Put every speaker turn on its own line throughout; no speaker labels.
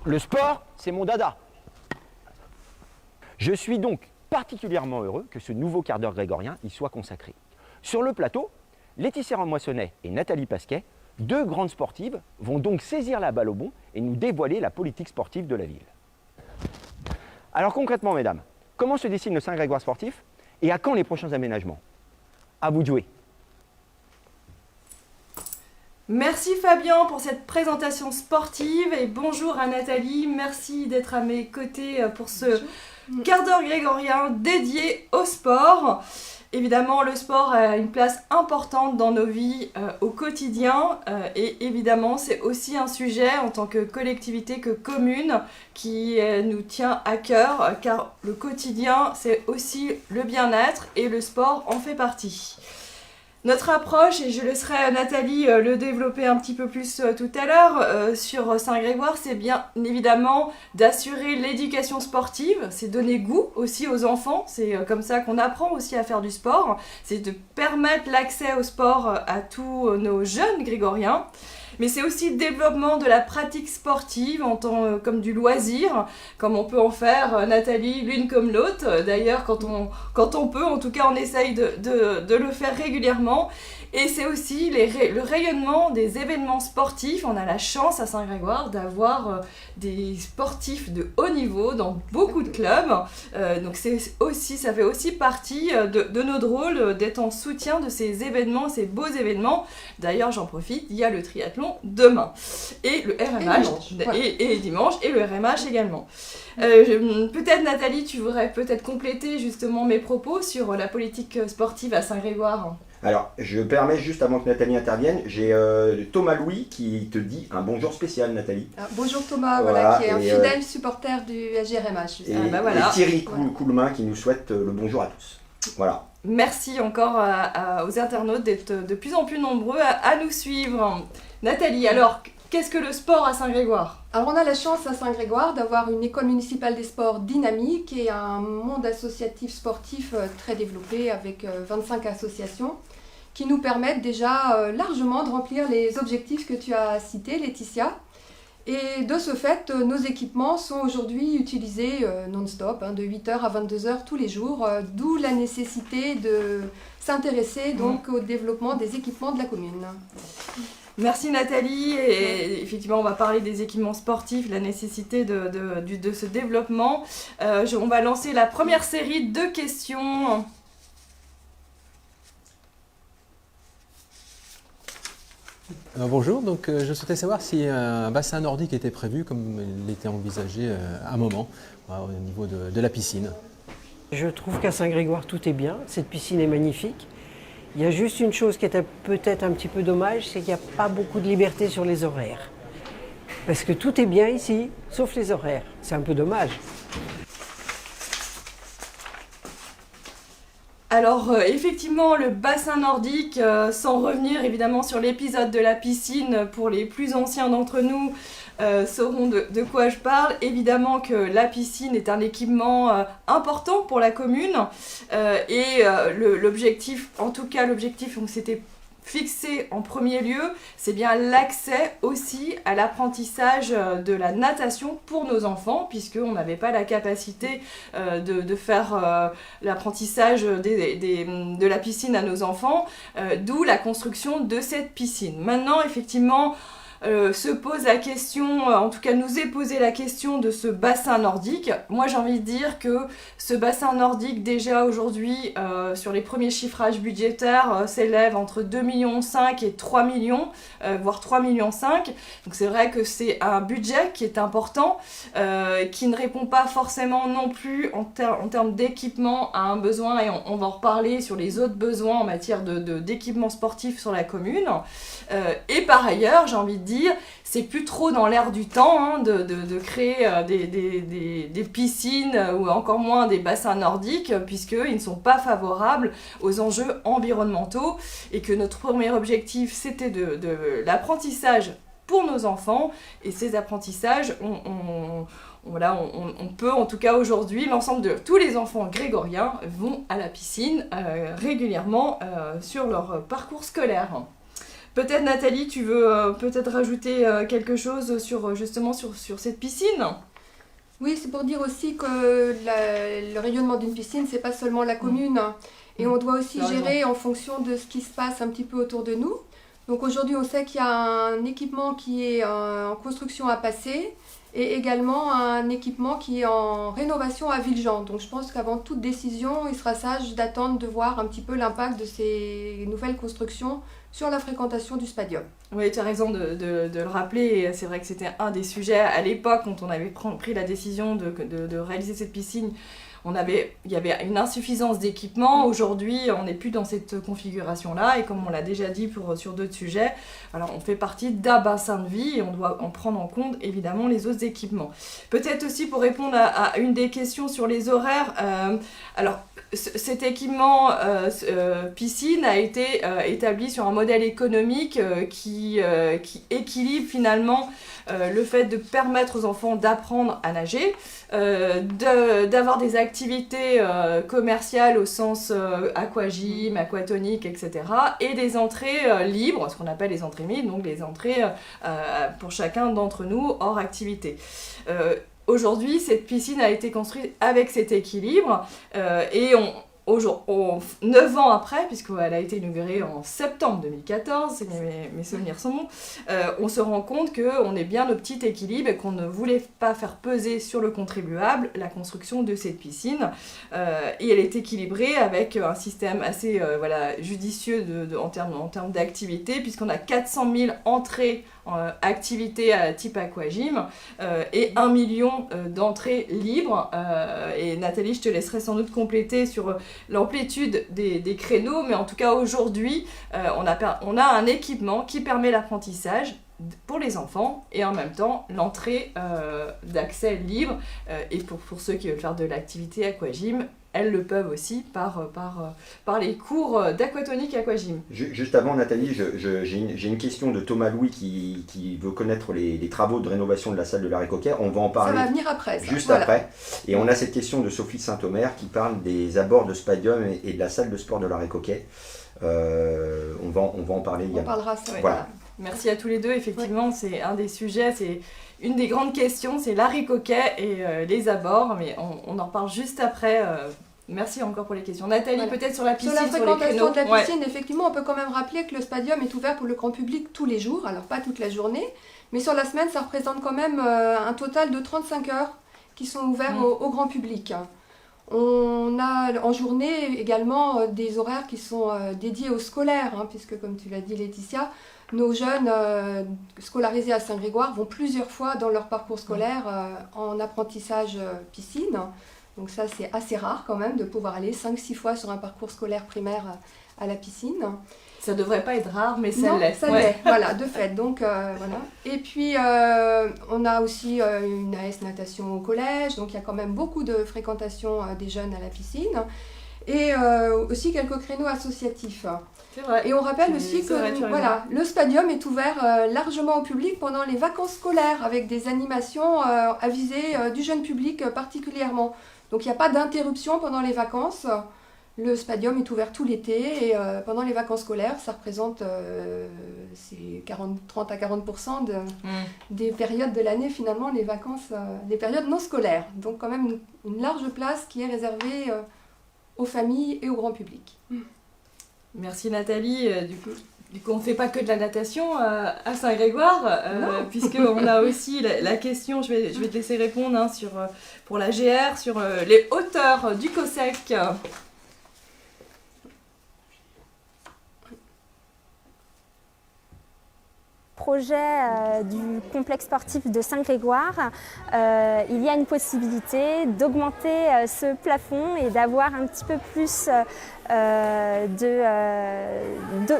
Le sport, c'est mon dada. Je suis donc particulièrement heureux que ce nouveau quart d'heure grégorien y soit consacré. Sur le plateau, Laetitia Moissonnet et Nathalie Pasquet, deux grandes sportives, vont donc saisir la balle au bond et nous dévoiler la politique sportive de la ville. Alors concrètement, mesdames, comment se dessine le Saint-Grégoire sportif et à quand les prochains aménagements? À vous de jouer.
Merci Fabien pour cette présentation sportive et bonjour à Nathalie, merci d'être à mes côtés pour ce quart d'heure grégorien dédié au sport. Évidemment, le sport a une place importante dans nos vies au quotidien et évidemment, c'est aussi un sujet en tant que collectivité, que commune qui nous tient à cœur car le quotidien, c'est aussi le bien-être et le sport en fait partie. Notre approche, et je laisserai Nathalie le développer un petit peu plus tout à l'heure, sur Saint-Grégoire, c'est bien évidemment d'assurer l'éducation sportive, c'est donner goût aussi aux enfants, c'est comme ça qu'on apprend aussi à faire du sport, c'est de permettre l'accès au sport à tous nos jeunes grégoriens. Mais c'est aussi le développement de la pratique sportive comme du loisir, comme on peut en faire, Nathalie, l'une comme l'autre. D'ailleurs, quand on peut, en tout cas, on essaye de le faire régulièrement. Et c'est aussi le rayonnement des événements sportifs. On a la chance à Saint-Grégoire d'avoir des sportifs de haut niveau dans beaucoup de clubs. Donc ça fait aussi partie de notre rôle d'être en soutien de ces événements, ces beaux événements. D'ailleurs, j'en profite, il y a le triathlon demain. Et le RMH, et dimanche, et le RMH également. Peut-être Nathalie, tu voudrais peut-être compléter justement mes propos sur la politique sportive à Saint-Grégoire.
Alors, je permets juste avant que Nathalie intervienne, j'ai Thomas Louis qui te dit un bonjour spécial, Nathalie.
Bonjour Thomas, voilà, qui est un fidèle supporter du SGRMH.
Et Thierry Coulemain qui nous souhaite le bonjour à tous. Voilà.
Merci encore aux internautes d'être de plus en plus nombreux à nous suivre. Nathalie, alors, qu'est-ce que le sport à Saint-Grégoire ?
Alors on a la chance à Saint-Grégoire d'avoir une école municipale des sports dynamique et un monde associatif sportif très développé avec 25 associations qui nous permettent déjà largement de remplir les objectifs que tu as cités, Laetitia. Et de ce fait, nos équipements sont aujourd'hui utilisés non-stop, de 8h à 22h tous les jours, d'où la nécessité de s'intéresser donc au développement des équipements de la commune.
Merci Nathalie, et effectivement on va parler des équipements sportifs, la nécessité de ce développement. On va lancer la première série de questions.
Bonjour, donc je souhaitais savoir si un bassin nordique était prévu comme il était envisagé à un moment au niveau de la piscine.
Je trouve qu'à Saint-Grégoire tout est bien, cette piscine est magnifique. Il y a juste une chose qui est peut-être un petit peu dommage, c'est qu'il n'y a pas beaucoup de liberté sur les horaires. Parce que tout est bien ici, sauf les horaires. C'est un peu dommage.
Alors effectivement le bassin nordique, sans revenir évidemment sur l'épisode de la piscine, pour les plus anciens d'entre nous sauront de quoi je parle. Évidemment que la piscine est un équipement important pour la commune et l'objectif, en tout cas l'objectif on s'était fixé en premier lieu, c'est bien l'accès aussi à l'apprentissage de la natation pour nos enfants, puisqu'on n'avait pas la capacité de faire l'apprentissage de la piscine à nos enfants, d'où la construction de cette piscine. Maintenant, effectivement, se pose la question, en tout cas nous est posée la question de ce bassin nordique. Moi j'ai envie de dire que ce bassin nordique déjà aujourd'hui sur les premiers chiffrages budgétaires s'élève entre 2,5 millions et 3 millions, voire 3,5 millions. Donc c'est vrai que c'est un budget qui est important, qui ne répond pas forcément non plus en termes d'équipement à un besoin, et on va en reparler sur les autres besoins en matière d'équipement sportif sur la commune. Et par ailleurs j'ai envie de dire, c'est plus trop dans l'air du temps de créer des piscines ou encore moins des bassins nordiques, puisqu'ils ne sont pas favorables aux enjeux environnementaux, et que notre premier objectif c'était de l'apprentissage pour nos enfants, et ces apprentissages on peut en tout cas aujourd'hui, l'ensemble de tous les enfants grégoriens vont à la piscine régulièrement sur leur parcours scolaire. Peut-être Nathalie, tu veux peut-être rajouter quelque chose sur cette piscine?
Oui, c'est pour dire aussi que le rayonnement d'une piscine, c'est pas seulement la commune. Et on doit aussi gérer en fonction de ce qui se passe un petit peu autour de nous. Donc aujourd'hui, on sait qu'il y a un équipement qui est en construction à passer et également un équipement qui est en rénovation à Villejean. Donc je pense qu'avant toute décision, il sera sage d'attendre de voir un petit peu l'impact de ces nouvelles constructions sur la fréquentation du Spadium.
Oui, tu as raison de le rappeler. C'est vrai que c'était un des sujets à l'époque quand on avait pris la décision de réaliser cette piscine. Il y avait une insuffisance d'équipement. Aujourd'hui, on n'est plus dans cette configuration-là. Et comme on l'a déjà dit sur d'autres sujets, alors on fait partie d'un bassin de vie et on doit en prendre en compte évidemment les autres équipements. Peut-être aussi pour répondre à une des questions sur les horaires. Alors, cet équipement piscine a été établi sur un modèle économique qui équilibre finalement le fait de permettre aux enfants d'apprendre à nager, d'avoir des activités commerciales au sens aquagym, aquatonique, etc. et des entrées libres, ce qu'on appelle les entrées libres, donc les entrées pour chacun d'entre nous hors activité. Aujourd'hui, cette piscine a été construite avec cet équilibre et 9 ans après, puisqu'elle a été inaugurée en septembre 2014, si mes souvenirs sont bons, on se rend compte qu'on est bien au petit équilibre et qu'on ne voulait pas faire peser sur le contribuable la construction de cette piscine. Et elle est équilibrée avec un système assez judicieux en termes d'activité, puisqu'on a 400 000 entrées activités à type aquagym et 1 million d'entrées libres. Et Nathalie, je te laisserai sans doute compléter sur l'amplitude des créneaux, mais en tout cas aujourd'hui, on a un équipement qui permet l'apprentissage pour les enfants et en même temps l'entrée d'accès libre et pour ceux qui veulent faire de l'activité aquagym, elles le peuvent aussi par les cours d'aquatonique aquagym.
Juste avant, Nathalie, j'ai une question de Thomas Louis qui veut connaître les travaux de rénovation de la salle de l'Arrêt Coquet. On va en parler.
Ça va venir après.
Juste après. Et on a cette question de Sophie Saint-Omer qui parle des abords de Spadium et de la salle de sport de l'Arrêt Coquet. On va en parler également.
On parlera ça.
Voilà.
Merci à tous les deux. Effectivement, c'est un des sujets, c'est une des grandes questions, c'est l'Arrêt Coquet et les abords, mais on en reparle juste après. Merci encore pour les questions. Nathalie, peut-être sur la piscine,
sur la fréquentation de la piscine,
ouais.
Effectivement, on peut quand même rappeler que le Spadium est ouvert pour le grand public tous les jours, alors pas toute la journée, mais sur la semaine, ça représente quand même un total de 35 heures qui sont ouverts au grand public. On a en journée également des horaires qui sont dédiés aux scolaires, puisque comme tu l'as dit Laetitia, nos jeunes scolarisés à Saint-Grégoire vont plusieurs fois dans leur parcours scolaire en apprentissage piscine. Donc ça, c'est assez rare quand même de pouvoir aller 5-6 fois sur un parcours scolaire primaire à la piscine.
Ça devrait pas être rare, mais ça l'est.
Ça l'est, voilà, de fait. Donc, voilà. Et puis, on a aussi une AS natation au collège, donc il y a quand même beaucoup de fréquentation des jeunes à la piscine. Et aussi quelques créneaux associatifs.
C'est vrai.
Et on rappelle aussi que le Spadium est ouvert largement au public pendant les vacances scolaires, avec des animations à visée du jeune public particulièrement. Donc il n'y a pas d'interruption pendant les vacances. Le Spadium est ouvert tout l'été et pendant les vacances scolaires, ça représente 30 à 40% des périodes de l'année, finalement, les vacances, les périodes non scolaires. Donc quand même une large place qui est réservée aux familles et au grand public.
Merci Nathalie. Du coup, on ne fait pas que de la natation à Saint-Grégoire, puisqu'on a aussi la question, je vais te laisser répondre, pour la GR, sur les hauteurs du COSEC.
Projet du complexe sportif de Saint-Grégoire, il y a une possibilité d'augmenter ce plafond et d'avoir un petit peu plus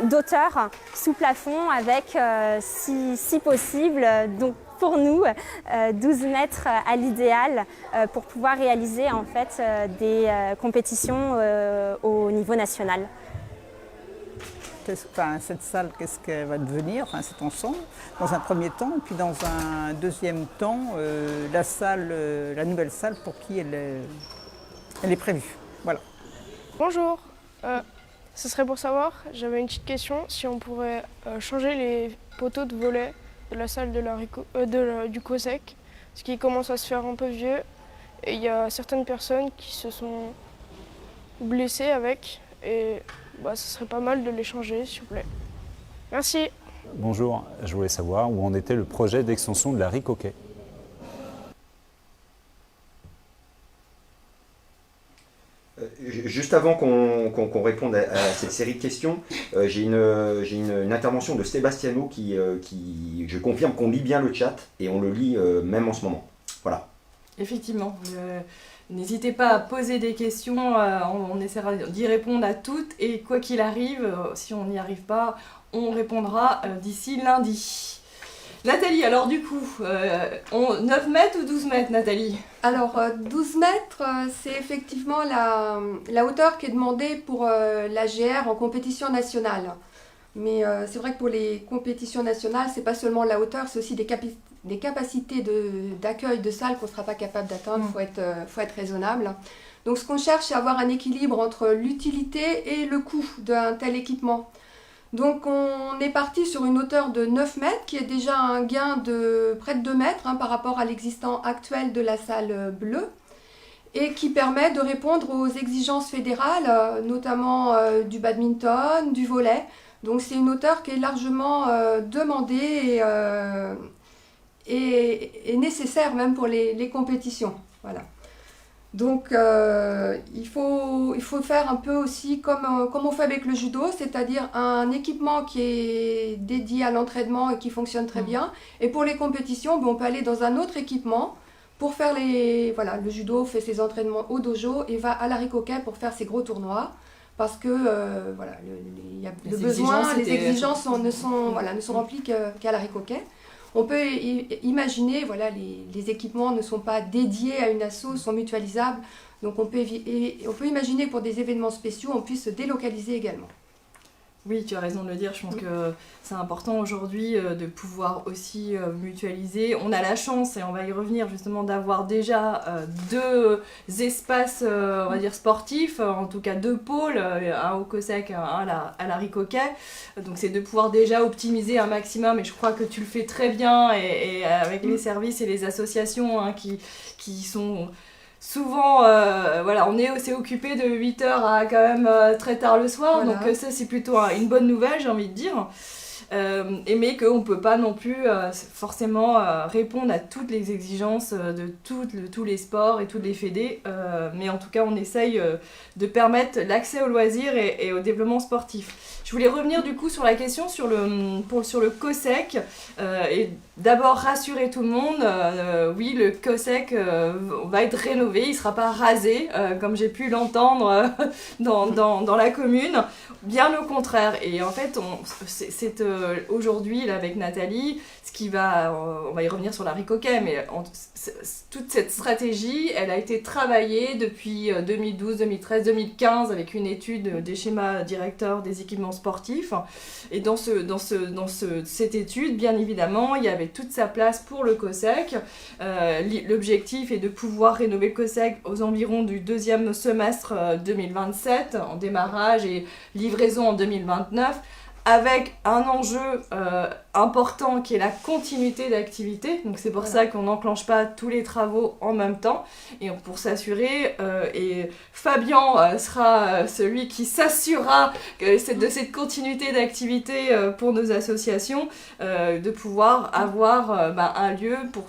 d'auteur sous plafond avec, si possible, donc pour nous, 12 mètres à l'idéal pour pouvoir réaliser en fait des compétitions au niveau national.
Cette salle, qu'est-ce qu'elle va devenir, cet ensemble, dans un premier temps, et puis dans un deuxième temps, la nouvelle salle pour qui elle est prévue. Voilà.
Bonjour, Ce serait pour savoir, j'avais une petite question, si on pourrait changer les poteaux de volet de la salle du COSEC, ce qui commence à se faire un peu vieux. Et il y a certaines personnes qui se sont blessées avec, et ce serait pas mal de les changer, s'il vous plaît. Merci.
Bonjour, je voulais savoir où en était le projet d'extension de la Ricoquet.
Juste avant qu'on réponde à cette série de questions, j'ai une intervention de Sébastiano qui je confirme qu'on lit bien le chat et on le lit même en ce moment. Voilà.
Effectivement. N'hésitez pas à poser des questions, on essaiera d'y répondre à toutes et quoi qu'il arrive, si on n'y arrive pas, on répondra d'ici lundi. Nathalie, alors du coup, 9 mètres ou 12 mètres, Nathalie?
Alors, 12 mètres, c'est effectivement la hauteur qui est demandée pour l'AGR en compétition nationale. Mais c'est vrai que pour les compétitions nationales, c'est pas seulement la hauteur, c'est aussi des capacités d'accueil de salles qu'on ne sera pas capable d'atteindre. Faut être raisonnable. Donc, ce qu'on cherche, c'est avoir un équilibre entre l'utilité et le coût d'un tel équipement. Donc on est parti sur une hauteur de 9 mètres qui est déjà un gain de près de 2 mètres par rapport à l'existant actuel de la salle bleue et qui permet de répondre aux exigences fédérales, notamment du badminton, du volley. Donc c'est une hauteur qui est largement demandée et nécessaire même pour les compétitions. Voilà. Donc il faut faire un peu aussi comme on fait avec le judo, c'est-à-dire un équipement qui est dédié à l'entraînement et qui fonctionne très bien. Et pour les compétitions, on peut aller dans un autre équipement pour faire le judo fait ses entraînements au dojo et va à la Ricoquet pour faire ses gros tournois. Parce que les exigences ne sont remplies qu'à la Ricoquet. On peut imaginer, les équipements ne sont pas dédiés à une asso, sont mutualisables. Donc on peut imaginer pour des événements spéciaux, on puisse se délocaliser également.
Oui, tu as raison de le dire. Je pense que c'est important aujourd'hui de pouvoir aussi mutualiser. On a la chance, et on va y revenir justement, d'avoir déjà 2 espaces, on va dire sportifs, en tout cas 2 pôles, un au COSEC, un à la Ricoquet. Donc c'est de pouvoir déjà optimiser un maximum, et je crois que tu le fais très bien, et avec les services et les associations qui sont... Souvent, on est aussi occupé de 8h à quand même très tard le soir, donc ça c'est plutôt une bonne nouvelle, j'ai envie de dire. Mais qu'on ne peut pas non plus forcément répondre à toutes les exigences de tous les sports et toutes les fédés, mais en tout cas on essaye de permettre l'accès aux loisirs et au développement sportif. Je voulais revenir du coup sur la question sur le COSEC et d'abord rassurer tout le monde. Oui, le COSEC va être rénové, il ne sera pas rasé comme j'ai pu l'entendre dans la commune, bien au contraire. Et en fait, c'est aujourd'hui là, avec Nathalie, on va y revenir sur la Ricoquet, mais toute cette stratégie, elle a été travaillée depuis 2012, 2013, 2015 avec une étude des schémas directeurs des équipements sportifs. Et dans cette étude, bien évidemment, il y avait toute sa place pour le COSEC. L'objectif est de pouvoir rénover le COSEC aux environs du 2e semestre 2027, en démarrage et livraison en 2029. Avec un enjeu important qui est la continuité d'activité. Donc c'est pour ça qu'on n'enclenche pas tous les travaux en même temps. Et pour s'assurer, et Fabien sera celui qui s'assurera de cette continuité d'activité pour nos associations, de pouvoir avoir un lieu pour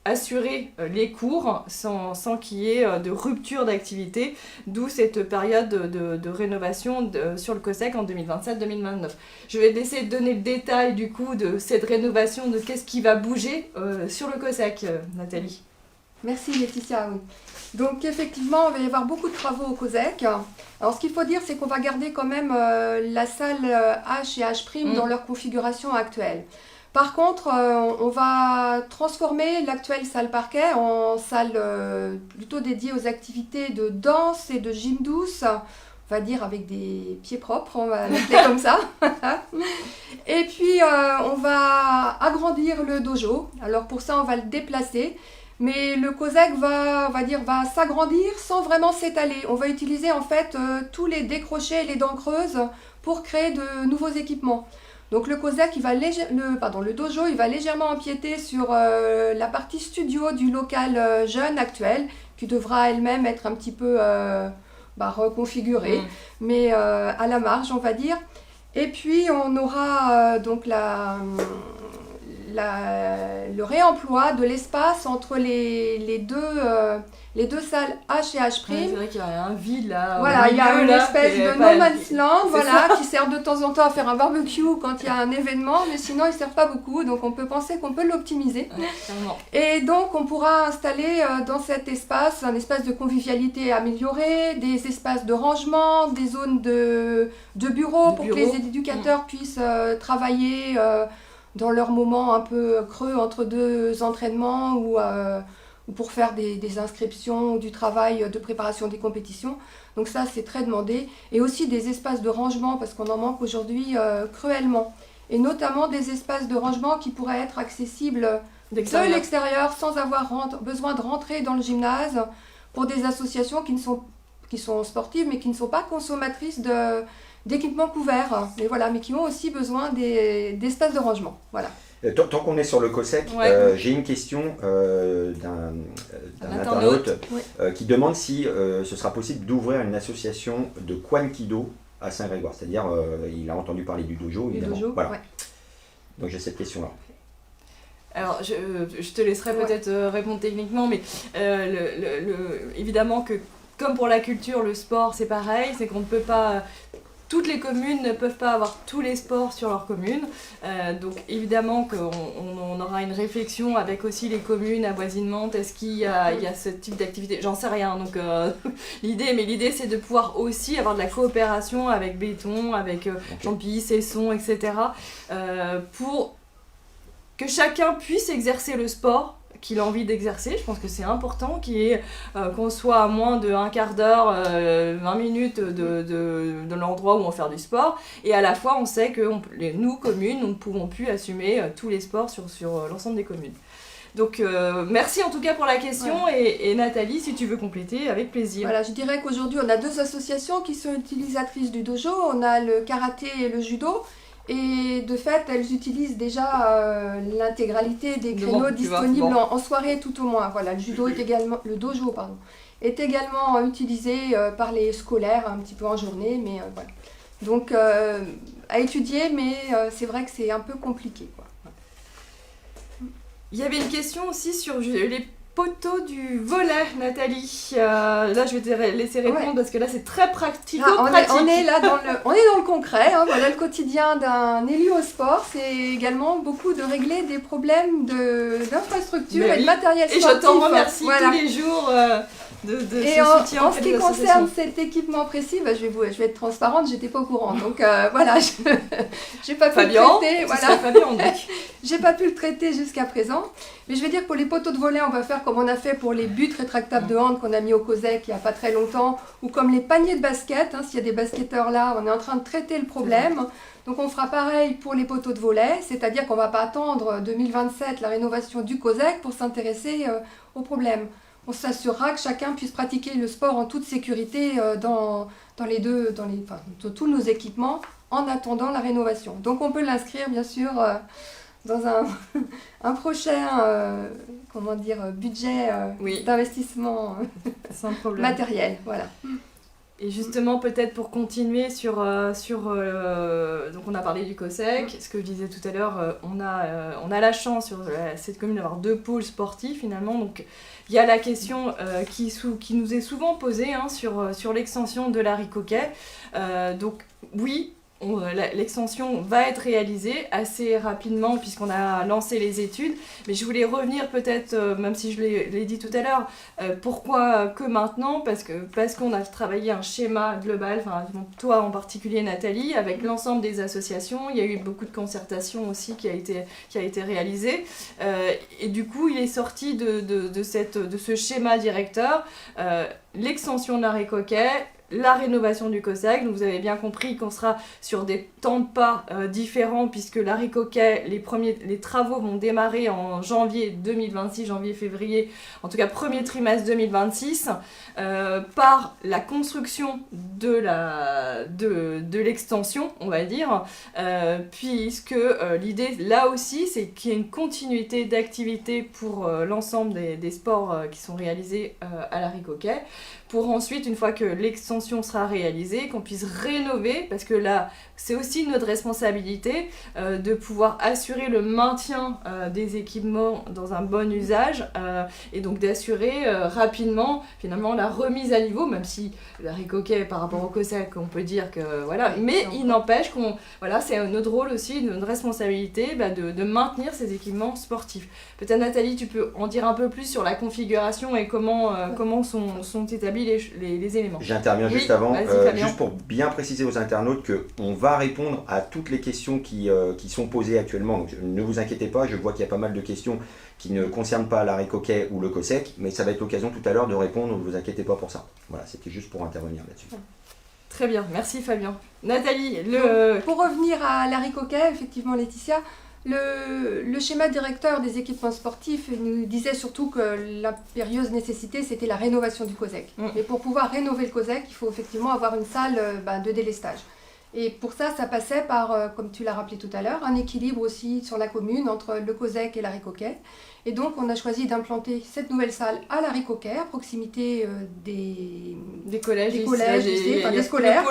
assurer les cours sans qu'il y ait de rupture d'activité, d'où cette période de rénovation sur le COSEC en 2027-2029. Je vais laisser donner le détail du coup de cette rénovation, de qu'est-ce qui va bouger sur le COSEC, Nathalie.
Merci Laetitia. Donc effectivement, il va y avoir beaucoup de travaux au COSEC. Alors ce qu'il faut dire, c'est qu'on va garder quand même la salle H et H' dans leur configuration actuelle. Par contre, on va transformer l'actuelle salle parquet en salle plutôt dédiée aux activités de danse et de gym douce, on va dire avec des pieds propres, on va l'appeler comme ça. Et puis, on va agrandir le dojo. Alors pour ça, on va le déplacer. Mais le COSEC va s'agrandir sans vraiment s'étaler. On va utiliser en fait tous les décrochés et les dents creuses pour créer de nouveaux équipements. Donc le COSEC, le dojo, il va légèrement empiéter sur la partie studio du local jeune actuel, qui devra elle-même être un petit peu reconfigurée, mais à la marge, on va dire. Et puis on aura donc le réemploi de l'espace entre les deux salles H et H'.
C'est vrai qu'il y a un vide là.
Voilà, il y a une espèce de no man's land, voilà, qui sert de temps en temps à faire un barbecue quand il y a un événement, mais sinon il ne sert pas beaucoup, donc on peut penser qu'on peut l'optimiser. Et donc on pourra installer dans cet espace un espace de convivialité amélioré, des espaces de rangement, des zones de bureaux pour que les éducateurs puissent travailler dans leur moment un peu creux entre deux entraînements ou pour faire des inscriptions ou du travail de préparation des compétitions. Donc ça, c'est très demandé. Et aussi des espaces de rangement, parce qu'on en manque aujourd'hui cruellement. Et notamment des espaces de rangement qui pourraient être accessibles de l'extérieur sans avoir besoin de rentrer dans le gymnase pour des associations qui sont sportives mais qui ne sont pas consommatrices d'équipements couverts. Mais qui ont aussi besoin d'espaces de rangement. Voilà.
Tant qu'on est sur le COSEC, j'ai une question d'un internaute qui demande si ce sera possible d'ouvrir une association de Kwan-Kido à Saint-Grégoire. C'est-à-dire, il a entendu parler du dojo, évidemment. Voilà. Donc j'ai cette question-là.
Alors, je te laisserai peut-être répondre techniquement, mais évidemment que, comme pour la culture, le sport, c'est pareil, c'est qu'on ne peut pas... Toutes les communes ne peuvent pas avoir tous les sports sur leur commune, donc évidemment qu'on aura une réflexion avec aussi les communes avoisinantes. Est-ce qu'il y a ce type d'activité? J'en sais rien, donc l'idée c'est de pouvoir aussi avoir de la coopération avec Béton, avec Champy, Cesson, etc. Pour que chacun puisse exercer le sport qu'il a envie d'exercer. Je pense que c'est important qu'on soit à moins de un quart d'heure, 20 minutes de l'endroit où on fait du sport, et à la fois on sait que nous, communes, nous ne pouvons plus assumer tous les sports sur l'ensemble des communes. Donc merci en tout cas pour la question, et Nathalie, si tu veux compléter, avec plaisir.
Voilà, je dirais qu'aujourd'hui on a deux associations qui sont utilisatrices du dojo. On a le karaté et le judo. Et de fait, elles utilisent déjà l'intégralité des créneaux disponibles en soirée tout au moins. Voilà, le dojo est également utilisé par les scolaires un petit peu en journée, mais voilà. Donc à étudier, mais c'est vrai que c'est un peu compliqué, quoi.
Il y avait une question aussi sur les poteaux du volet, Nathalie. Là, je vais te laisser répondre parce que là, c'est très pratico-pratique.
On est dans le concret. Hein. Voilà, le quotidien d'un élu au sport, c'est également beaucoup de régler des problèmes d'infrastructure et de matériel sportif.
Et je t'en remercie tous les jours de ce soutien.
En ce qui concerne cet équipement précis, je vais être transparente, j'étais pas au courant. Donc voilà, j'ai pas pu le traiter. Voilà. J'ai pas pu le traiter jusqu'à présent. Mais je vais dire que pour les poteaux de volley, on va faire comme on a fait pour les buts rétractables de hand qu'on a mis au COSEC il n'y a pas très longtemps, ou comme les paniers de basket. Hein, s'il y a des basketteurs là, on est en train de traiter le problème. Donc on fera pareil pour les poteaux de volley, c'est-à-dire qu'on ne va pas attendre 2027 la rénovation du COSEC pour s'intéresser au problème. On s'assurera que chacun puisse pratiquer le sport en toute sécurité dans tous nos équipements en attendant la rénovation. Donc on peut l'inscrire bien sûr dans un prochain budget d'investissement
sans problème.
Matériel. Voilà.
Et justement, peut-être pour continuer donc on a parlé du COSEC, ce que je disais tout à l'heure, on a la chance sur cette commune d'avoir 2 pôles sportifs finalement, donc il y a la question qui nous est souvent posée sur l'extension de l'Haricot-Quai. Donc oui, l'extension va être réalisée assez rapidement puisqu'on a lancé les études, mais je voulais revenir peut-être, même si je l'ai dit tout à l'heure, pourquoi que maintenant, parce qu'on a travaillé un schéma global, toi en particulier Nathalie, avec l'ensemble des associations. Il y a eu beaucoup de concertation aussi qui a été réalisée, et du coup il est sorti de ce schéma directeur l'extension de l'Haricot-Quai la rénovation du COSEC. Donc vous avez bien compris qu'on sera sur des temps de pas différents puisque Larry Coquet, les travaux vont démarrer en janvier 2026, janvier-février, en tout cas premier trimestre 2026, par la construction de l'extension, on va dire, puisque l'idée là aussi c'est qu'il y ait une continuité d'activité pour l'ensemble des sports qui sont réalisés à Larry Coquet, pour ensuite, une fois que l'extension sera réalisée, qu'on puisse rénover, parce que là, c'est aussi notre responsabilité de pouvoir assurer le maintien des équipements dans un bon usage et donc d'assurer rapidement, finalement, la remise à niveau, même si Larry Coquet, par rapport au COSEC, on peut dire que, voilà, mais il n'empêche voilà, c'est notre rôle aussi, notre responsabilité de maintenir ces équipements sportifs. Peut-être Nathalie, tu peux en dire un peu plus sur la configuration et comment sont établis les éléments.
J'interviens juste avant, juste pour bien préciser aux internautes qu'on va répondre à toutes les questions qui sont posées actuellement. Donc, ne vous inquiétez pas, je vois qu'il y a pas mal de questions qui ne concernent pas Larry Coquet ou le COSEC, mais ça va être l'occasion tout à l'heure de répondre, ne vous inquiétez pas pour ça. Voilà, c'était juste pour intervenir là-dessus.
Très bien, merci Fabien. Nathalie,
pour revenir à Larry Coquet, effectivement Laetitia, le schéma directeur des équipements sportifs nous disait surtout que l'impérieuse nécessité, c'était la rénovation du COSEC. Mais pour pouvoir rénover le COSEC, il faut effectivement avoir une salle de délestage. Et pour ça, ça passait par, comme tu l'as rappelé tout à l'heure, un équilibre aussi sur la commune entre le COSEC et Larry Coquet. Et donc, on a choisi d'implanter cette nouvelle salle à Larry Coquet, à proximité des collèges, lycées, des scolaires.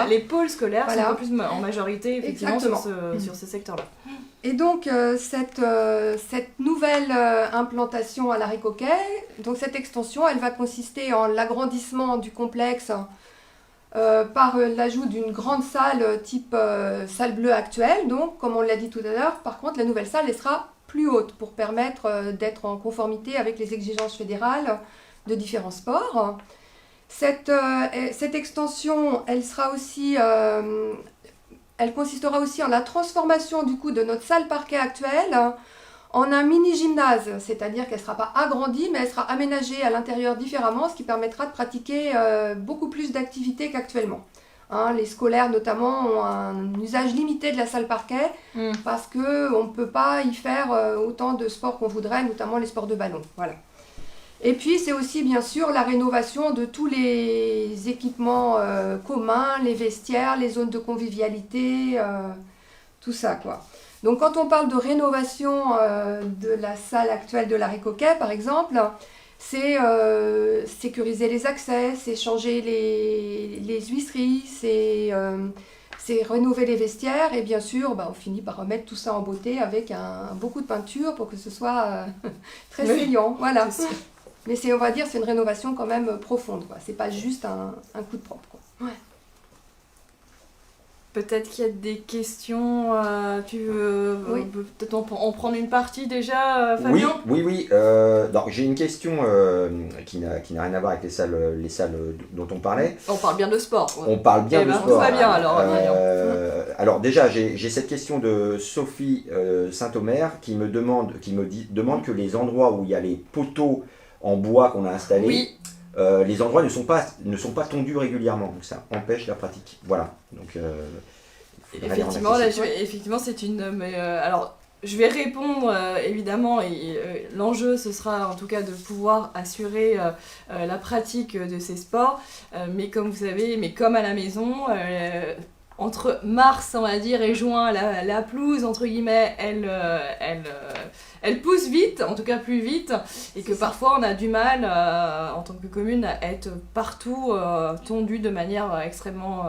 Les pôles scolaires
voilà.
sont un peu plus en majorité effectivement sur ce secteur-là.
Et donc, cette nouvelle implantation à Larry Coquet, donc cette extension, elle va consister en l'agrandissement du complexe par l'ajout d'une grande salle type salle bleue actuelle. Donc, comme on l'a dit tout à l'heure, par contre, la nouvelle salle, elle sera plus haute pour permettre d'être en conformité avec les exigences fédérales de différents sports. Cette extension, elle consistera aussi en la transformation du coup de notre salle parquet actuelle en un mini-gymnase, c'est-à-dire qu'elle ne sera pas agrandie, mais elle sera aménagée à l'intérieur différemment, ce qui permettra de pratiquer beaucoup plus d'activités qu'actuellement. Les scolaires notamment ont un usage limité de la salle parquet parce qu'on ne peut pas y faire autant de sports qu'on voudrait, notamment les sports de ballon. Voilà. Et puis c'est aussi bien sûr la rénovation de tous les équipements communs, les vestiaires, les zones de convivialité, tout ça quoi. Donc quand on parle de rénovation de la salle actuelle de Larry Coquet par exemple, c'est sécuriser les accès, c'est changer les huisseries, c'est rénover les vestiaires et bien sûr on finit par remettre tout ça en beauté avec beaucoup de peinture pour que ce soit très saillant. Voilà. Mais on va dire c'est une rénovation quand même profonde, quoi. C'est pas juste un coup de propre, quoi. Ouais.
Peut-être qu'il y a des questions, tu veux peut-être en prendre une partie déjà, Fabien ?
Oui. Donc, j'ai une question qui n'a rien à voir avec les salles dont on parlait.
On parle bien de sport.
On parle bien de sport.
Fabien, alors.
Alors déjà, j'ai cette question de Sophie Saint-Omer qui me demande que les endroits où il y a les poteaux en bois qu'on a installés, les endroits ne sont pas tondus régulièrement, donc ça empêche la pratique. Voilà. Donc,
effectivement, c'est une. Alors, je vais répondre évidemment, et l'enjeu ce sera en tout cas de pouvoir assurer la pratique de ces sports, mais comme vous savez, comme à la maison. Entre mars, on va dire, et juin, la pelouse, entre guillemets, elle pousse vite, en tout cas plus vite, et que parfois on a du mal, en tant que commune, à être partout tondu de manière extrêmement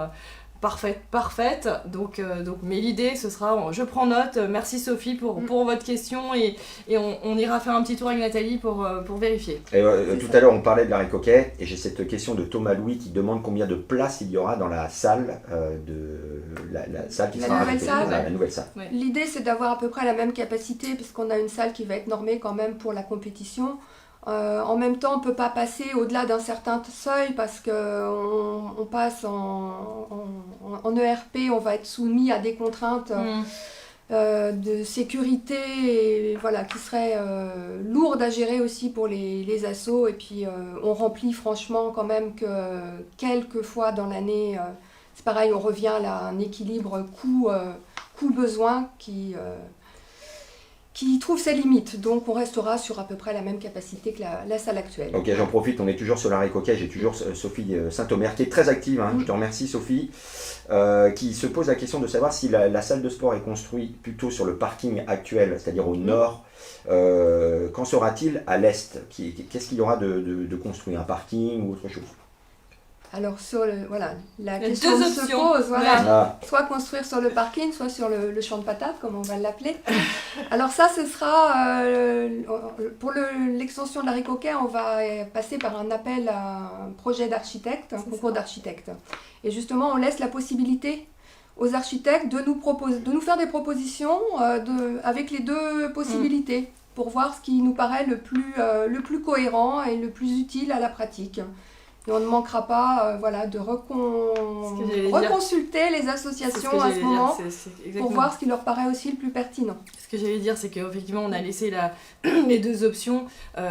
parfaite. Donc, mais l'idée, ce sera, je prends note, merci Sophie pour votre question, et on ira faire un petit tour avec Nathalie pour vérifier.
Tout à l'heure, on parlait de Larry Coquet, et j'ai cette question de Thomas Louis qui demande combien de places il y aura dans la salle la salle qui sera
nouvelle salle.
La nouvelle salle.
Ouais. L'idée, c'est d'avoir à peu près la même capacité, puisqu'on a une salle qui va être normée quand même pour la compétition. En même temps, on ne peut pas passer au-delà d'un certain seuil parce qu'on passe en ERP, on va être soumis à des contraintes de sécurité et, voilà, qui serait lourde à gérer aussi pour les assos. Et puis on remplit franchement quand même que quelques fois dans l'année, c'est pareil, on revient à un équilibre coût-besoin qui trouve ses limites. Donc on restera sur à peu près la même capacité que la salle actuelle.
Ok, j'en profite, on est toujours sur l'arrêt coquet, j'ai toujours Sophie Saint-Omer qui est très active, hein, je te remercie Sophie, qui se pose la question de savoir si la salle de sport est construite plutôt sur le parking actuel, c'est-à-dire au nord, qu'en sera-t-il à l'est? Qu'est-ce qu'il y aura de construit, un parking ou autre chose?
Alors voilà, la
Il y a
question
deux
se
options.
pose, voilà.
Ah.
Soit construire sur le parking, soit sur le champ de patates, comme on va l'appeler. Alors ça, ce sera, pour l'extension de l'arrêt coquet, on va passer par un appel à un projet d'architecte, un concours d'architecte. Et justement, on laisse la possibilité aux architectes de nous faire des propositions avec les deux possibilités, pour voir ce qui nous paraît le plus cohérent et le plus utile à la pratique. Et on ne manquera pas de reconsulter les associations à ce moment pour voir ce qui leur paraît aussi le plus pertinent.
Ce que j'allais dire, c'est qu'effectivement, on a laissé les deux options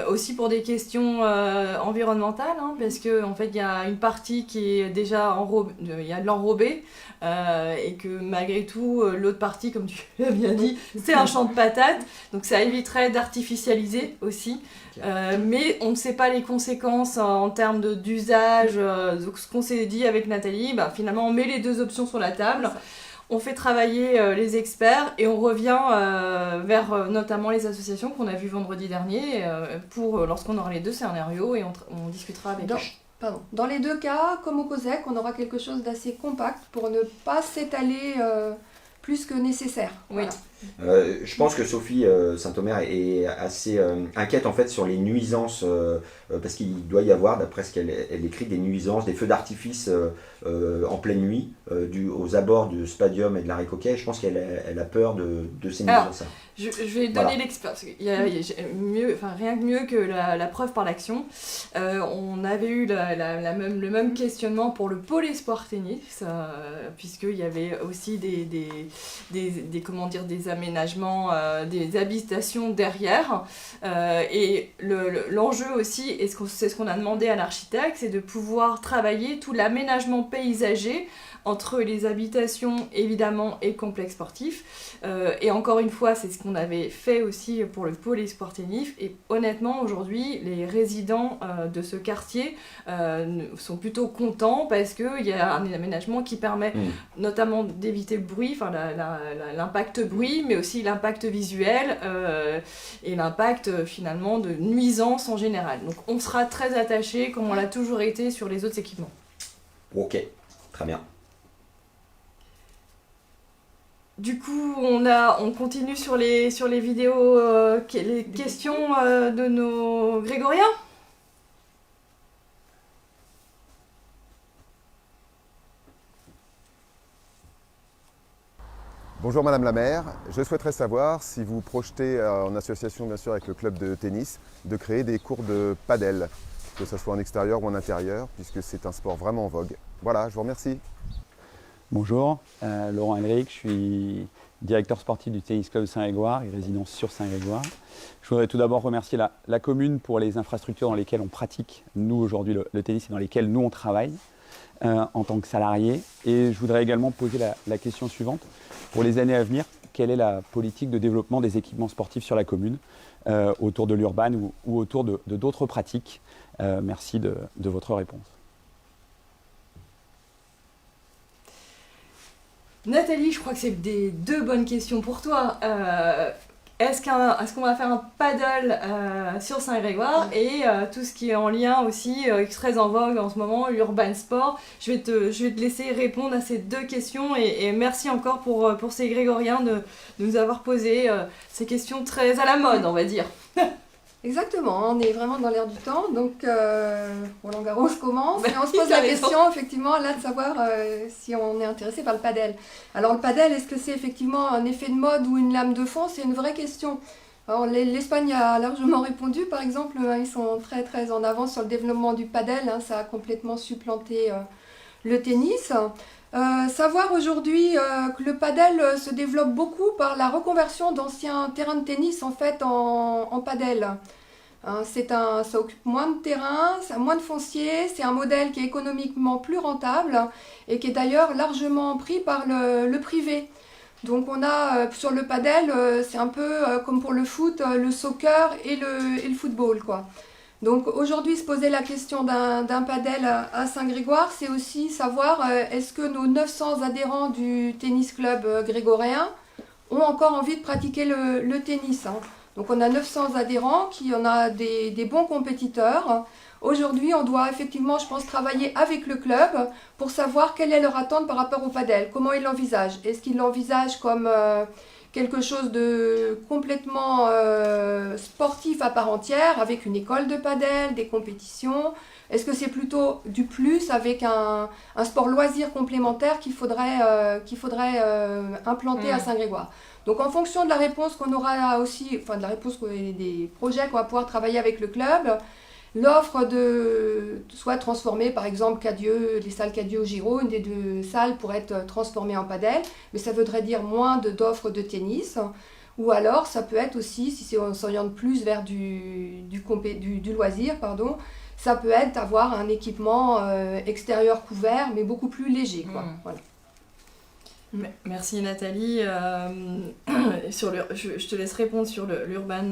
aussi pour des questions environnementales, hein, parce qu'en fait, il y a une partie qui est déjà il y a de l'enrobé, et que malgré tout, l'autre partie, comme tu l'as bien dit, c'est un champ de patates, donc ça éviterait d'artificialiser aussi. Mais on ne sait pas les conséquences en termes d'usage. Donc ce qu'on s'est dit avec Nathalie, finalement on met les deux options sur la table, on fait travailler les experts et on revient vers notamment les associations qu'on a vues vendredi dernier pour lorsqu'on aura les deux scénarios et on discutera avec eux.
Dans les deux cas, comme au COSEC, on aura quelque chose d'assez compact pour ne pas s'étaler plus que nécessaire.
Oui.
Voilà.
Je pense que Sophie Saint-Omer est assez inquiète en fait sur les nuisances, parce qu'il doit y avoir, d'après ce qu'elle écrit, des nuisances, des feux d'artifice en pleine nuit aux abords du Spadium et de l'arrêt coquet. Je pense qu'elle a peur de ces nuisances.
Je vais donner l'expérience. Il y a rien de mieux que la preuve par l'action. On avait eu le même questionnement pour le pôle espoir tennis, puisqu'il y avait aussi des aménagements, des habitations derrière. Et l'enjeu aussi, et c'est ce qu'on a demandé à l'architecte, c'est de pouvoir travailler tout l'aménagement paysager entre les habitations évidemment et le complexe sportif. Et encore une fois, c'est ce qu'on avait fait aussi pour le pôle espoir tennis. Et honnêtement, aujourd'hui, les résidents de ce quartier sont plutôt contents parce qu'il y a un aménagement qui permet notamment d'éviter le bruit, l'impact bruit, mais aussi l'impact visuel et l'impact finalement de nuisance en général. Donc on sera très attachés, comme on l'a toujours été sur les autres équipements.
Ok, très bien.
Du coup, on continue sur les vidéos, les questions de nos Grégoriens.
Bonjour Madame la maire, je souhaiterais savoir si vous projetez, en association bien sûr avec le club de tennis, de créer des cours de padel, que ce soit en extérieur ou en intérieur, puisque c'est un sport vraiment en vogue. Voilà, je vous remercie.
Bonjour, Laurent Elric, je suis directeur sportif du Tennis Club Saint-Grégoire et résidence sur Saint-Grégoire. Je voudrais tout d'abord remercier la commune pour les infrastructures dans lesquelles on pratique, nous aujourd'hui, le tennis et dans lesquelles nous on travaille en tant que salariés. Et je voudrais également poser la question suivante. Pour les années à venir, quelle est la politique de développement des équipements sportifs sur la commune, autour de l'urban ou autour de d'autres pratiques? Merci de votre réponse.
Nathalie, je crois que c'est deux bonnes questions pour toi. Est-ce qu'on va faire un paddle sur Saint-Grégoire et tout ce qui est en lien aussi, très en vogue en ce moment, l'urban sport. Je vais te laisser répondre à ces deux questions et merci encore pour ces Grégoriens de nous avoir posé ces questions très à la mode, on va dire.
Exactement, on est vraiment dans l'air du temps, donc Roland Garros commence et on se pose la question effectivement là de savoir si on est intéressé par le padel. Alors le padel, est-ce que c'est effectivement un effet de mode ou une lame de fond? C'est une vraie question. Alors l'Espagne a largement répondu, par exemple, ils sont très très en avance sur le développement du padel, ça a complètement supplanté le tennis. Savoir aujourd'hui que le padel se développe beaucoup par la reconversion d'anciens terrains de tennis en fait en padel. Hein, ça occupe moins de terrain, ça a moins de foncier, c'est un modèle qui est économiquement plus rentable et qui est d'ailleurs largement pris par le privé. Donc on a sur le padel, c'est un peu comme pour le foot, le soccer et le football, quoi. Donc aujourd'hui, se poser la question d'un padel à Saint-Grégoire, c'est aussi savoir est-ce que nos 900 adhérents du tennis club grégorien ont encore envie de pratiquer le tennis, hein. Donc on a 900 adhérents, on a des bons compétiteurs. Aujourd'hui, on doit effectivement, je pense, travailler avec le club pour savoir quelle est leur attente par rapport au padel, comment ils l'envisagent. Est-ce qu'ils l'envisagent comme quelque chose de complètement sportif à part entière, avec une école de padel, des compétitions? Est-ce que c'est plutôt du plus avec un sport loisir complémentaire qu'il faudrait implanter à Saint-Grégoire? Donc en fonction de la réponse qu'on aura aussi, enfin de la réponse des projets qu'on va pouvoir travailler avec le club, l'offre soit transformée, par exemple les salles Cadieux au Giraud, une des deux salles pourrait être transformée en padel, mais ça voudrait dire moins d'offres de tennis. Ou alors ça peut être aussi, si on s'oriente plus vers du loisir, ça peut être avoir un équipement extérieur couvert, mais beaucoup plus léger, quoi. Voilà.
Merci Nathalie. Je te laisse répondre sur l'urban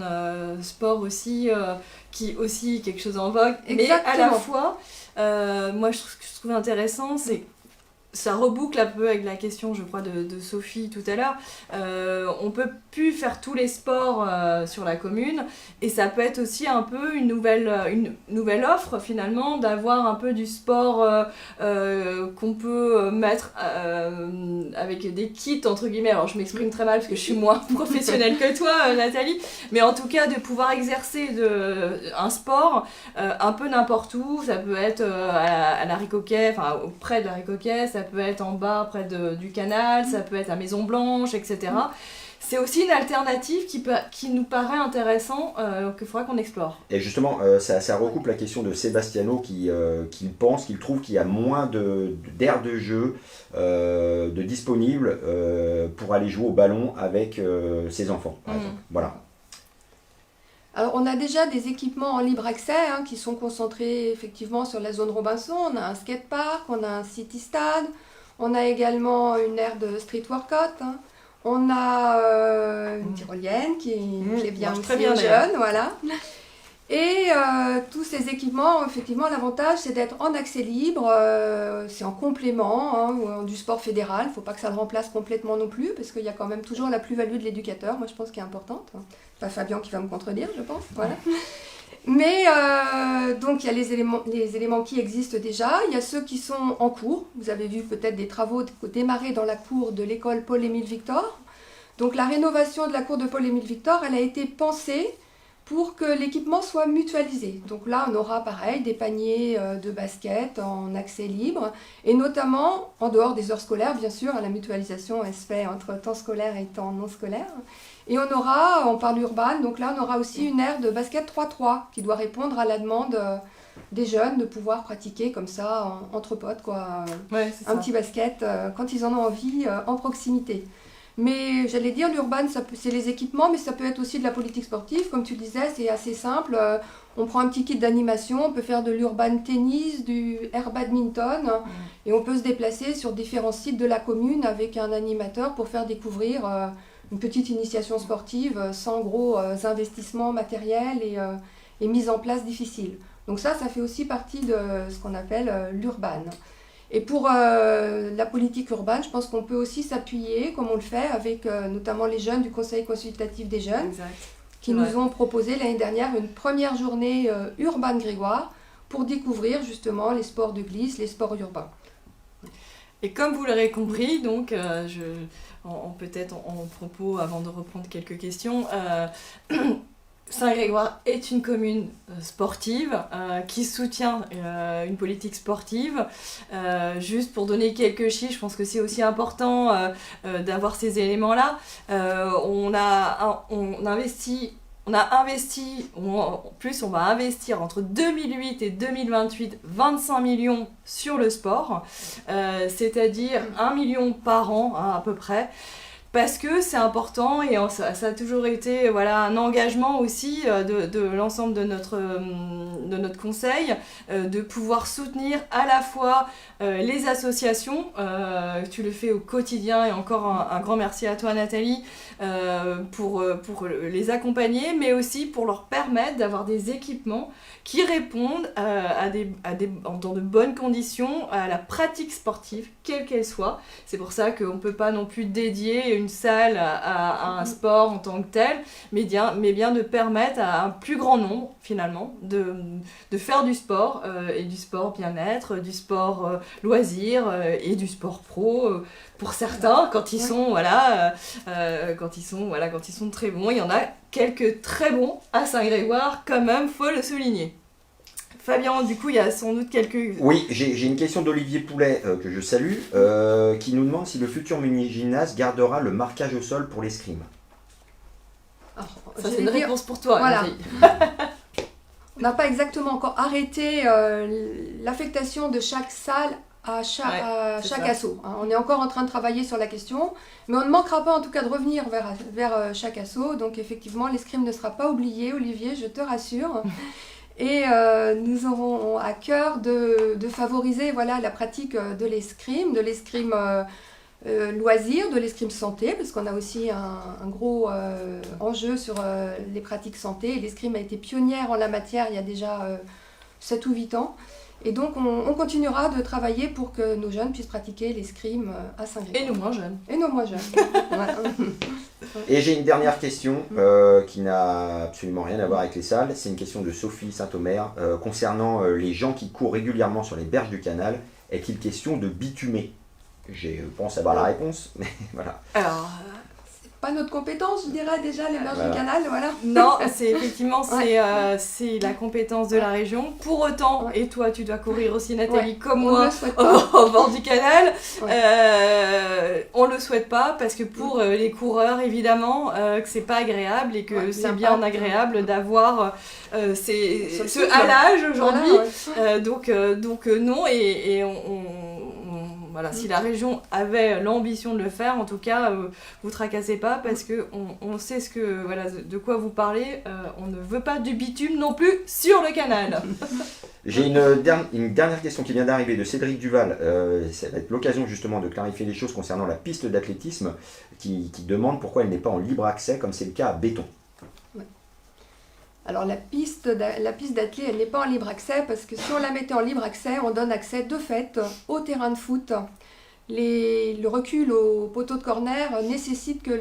sport aussi, qui aussi quelque chose en vogue.
Exactement.
Mais à la fois, moi ce que je trouve intéressant, c'est ça reboucle un peu avec la question, je crois, de Sophie tout à l'heure. On peut plus faire tous les sports sur la commune, et ça peut être aussi un peu une nouvelle offre finalement, d'avoir un peu du sport qu'on peut mettre avec des kits entre guillemets. Alors je m'exprime très mal parce que je suis moins professionnelle que toi, Nathalie, mais en tout cas de pouvoir exercer un sport un peu n'importe où. Ça peut être à l'Haricot-Quai, enfin près de l'Haricot-Quai, ça peut être en bas près du canal, ça peut être à Maison Blanche, etc. C'est aussi une alternative qui nous paraît intéressant, qu'il faudra qu'on explore.
Et justement, ça recoupe la question de Sébastiano qu'il trouve qu'il y a moins d'aires de jeu de disponibles pour aller jouer au ballon avec ses enfants, par exemple. Voilà.
Alors on a déjà des équipements en libre accès qui sont concentrés effectivement sur la zone Robinson. On a un skatepark, on a un city stade, on a également une aire de street workout. On a une tyrolienne qui est bien aussi bien jeune, voilà. Et tous ces équipements, effectivement, l'avantage c'est d'être en accès libre, c'est en complément du sport fédéral. Il ne faut pas que ça le remplace complètement non plus, parce qu'il y a quand même toujours la plus-value de l'éducateur, moi je pense, qui est importante. Pas Fabien qui va me contredire, je pense. Voilà. Mais donc il y a les éléments qui existent déjà, il y a ceux qui sont en cours. Vous avez vu peut-être des travaux démarrer dans la cour de l'école Paul-Émile Victor. Donc la rénovation de la cour de Paul-Émile Victor, elle a été pensée pour que l'équipement soit mutualisé. Donc là, on aura pareil des paniers de basket en accès libre, et notamment en dehors des heures scolaires, bien sûr, la mutualisation elle se fait entre temps scolaire et temps non scolaire. Et on parle urbain, donc là on aura aussi une aire de basket 3-3 qui doit répondre à la demande des jeunes de pouvoir pratiquer comme ça entre potes, quoi, un petit basket quand ils en ont envie en proximité. Mais j'allais dire, l'urban, c'est les équipements, mais ça peut être aussi de la politique sportive. Comme tu le disais, c'est assez simple. On prend un petit kit d'animation, on peut faire de l'urban tennis, du air badminton, et on peut se déplacer sur différents sites de la commune avec un animateur pour faire découvrir une petite initiation sportive sans gros investissements matériels et mise en place difficile. Donc ça fait aussi partie de ce qu'on appelle l'urban. Et pour la politique urbaine, je pense qu'on peut aussi s'appuyer, comme on le fait, avec notamment les jeunes du Conseil consultatif des jeunes, qui nous ont proposé l'année dernière une première journée Urban Grégoire pour découvrir justement les sports de glisse, les sports urbains.
Et comme vous l'aurez compris, donc, peut-être en propos, avant de reprendre quelques questions, Saint-Grégoire est une commune sportive qui soutient une politique sportive. Juste pour donner quelques chiffres, je pense que c'est aussi important d'avoir ces éléments-là. On investit on a investi, en plus on va investir entre 2008 et 2028 25 millions sur le sport, c'est-à-dire 1 million par an hein, à peu près. Parce que c'est important et ça a toujours été un engagement aussi de l'ensemble de notre conseil, de pouvoir soutenir à la fois les associations, tu le fais au quotidien et encore un grand merci à toi Nathalie, pour les accompagner, mais aussi pour leur permettre d'avoir des équipements qui répondent dans de bonnes conditions à la pratique sportive, quelle qu'elle soit. C'est pour ça qu'on ne peut pas non plus dédier une salle à un sport en tant que tel, mais bien de permettre à un plus grand nombre, finalement, de faire du sport, et du sport bien-être, du sport loisir, et du sport pro, pour certains, quand ils sont, quand ils sont très bons. Il y en a quelques très bons à Saint-Grégoire, quand même, faut le souligner. Fabien, du coup, il y a sans doute quelques...
Oui, j'ai une question d'Olivier Poulet, que je salue, qui nous demande si le futur mini-gymnase gardera le marquage au sol pour l'escrime.
Ça, c'est une réponse pour toi.
Voilà. On n'a pas exactement encore arrêté l'affectation de chaque salle à chaque asso. On est encore en train de travailler sur la question, mais on ne manquera pas en tout cas de revenir vers chaque asso. Donc effectivement, l'escrime ne sera pas oublié, Olivier, je te rassure. Et nous aurons à cœur de favoriser la pratique de l'escrime loisir, de l'escrime santé, parce qu'on a aussi un gros enjeu sur les pratiques santé. L'escrime a été pionnière en la matière il y a déjà 7 ou 8 ans. Et donc on continuera de travailler pour que nos jeunes puissent pratiquer l'escrime à Saint-Grégoire.
Et nos moins jeunes.
Et nos moins jeunes.
Et j'ai une dernière question qui n'a absolument rien à voir avec les salles. C'est une question de Sophie Saint-Omer concernant les gens qui courent régulièrement sur les berges du canal. Est-il question de bitumer? Je pense avoir la réponse, mais voilà.
Alors...
pas notre compétence, je dirais déjà, les berges du canal, voilà.
Non, c'est effectivement, c'est la compétence de la région. Pour autant, et toi, tu dois courir aussi, Nathalie, comme moi, au bord du canal. On le souhaite pas, parce que pour les coureurs, évidemment, que c'est pas agréable et que c'est bien agréable d'avoir ce halage aujourd'hui. Donc non, et voilà, si la région avait l'ambition de le faire, en tout cas, vous tracassez pas parce que on sait de quoi vous parlez. On ne veut pas du bitume non plus sur le canal.
J'ai une dernière question qui vient d'arriver de Cédric Duval. Ça va être l'occasion justement de clarifier les choses concernant la piste d'athlétisme qui demande pourquoi elle n'est pas en libre accès comme c'est le cas à Béton.
Alors la piste d'athlé, elle n'est pas en libre accès parce que si on la mettait en libre accès, on donne accès de fait au terrain de foot. Le recul au poteau de corner nécessite que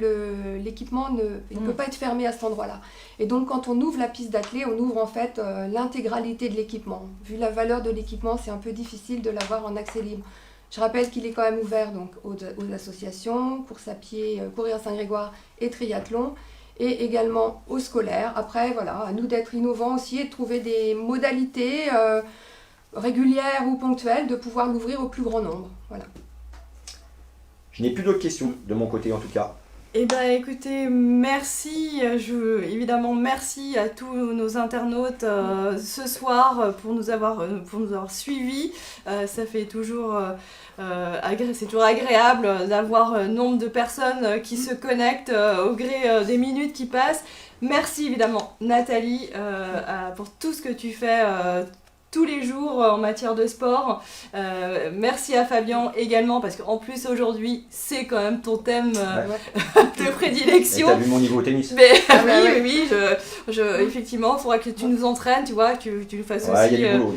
l'équipement ne peut pas être fermé à cet endroit-là. Et donc quand on ouvre la piste d'athlé, on ouvre en fait l'intégralité de l'équipement. Vu la valeur de l'équipement, c'est un peu difficile de l'avoir en accès libre. Je rappelle qu'il est quand même ouvert donc, aux associations, course à pied, courir à Saint-Grégoire et triathlon, et également aux scolaires. Après, voilà, à nous d'être innovants aussi et de trouver des modalités régulières ou ponctuelles de pouvoir l'ouvrir au plus grand nombre. Voilà.
Je n'ai plus d'autres questions, de mon côté en tout cas.
Eh bien écoutez, merci, évidemment merci à tous nos internautes ce soir pour nous avoir suivis. Ça fait toujours, c'est toujours agréable d'avoir nombre de personnes qui se connectent au gré des minutes qui passent. Merci évidemment Nathalie pour tout ce que tu fais tous les jours en matière de sport. Merci à Fabien également, parce qu'en plus aujourd'hui, c'est quand même ton thème de prédilection.
Et t'as vu mon niveau au tennis.
Mais, oui, effectivement, il faudra que tu nous entraînes, tu vois, que tu le fasses aussi.
Il y a du boulot.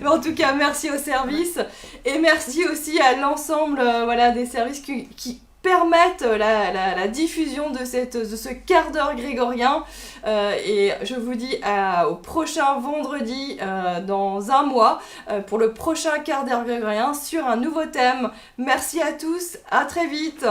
Mais en tout cas, merci au service. Et merci aussi à l'ensemble des services qui permettent la diffusion de ce quart d'heure grégorien. Et je vous dis au prochain vendredi dans un mois pour le prochain quart d'heure grégorien sur un nouveau thème. Merci à tous, à très vite.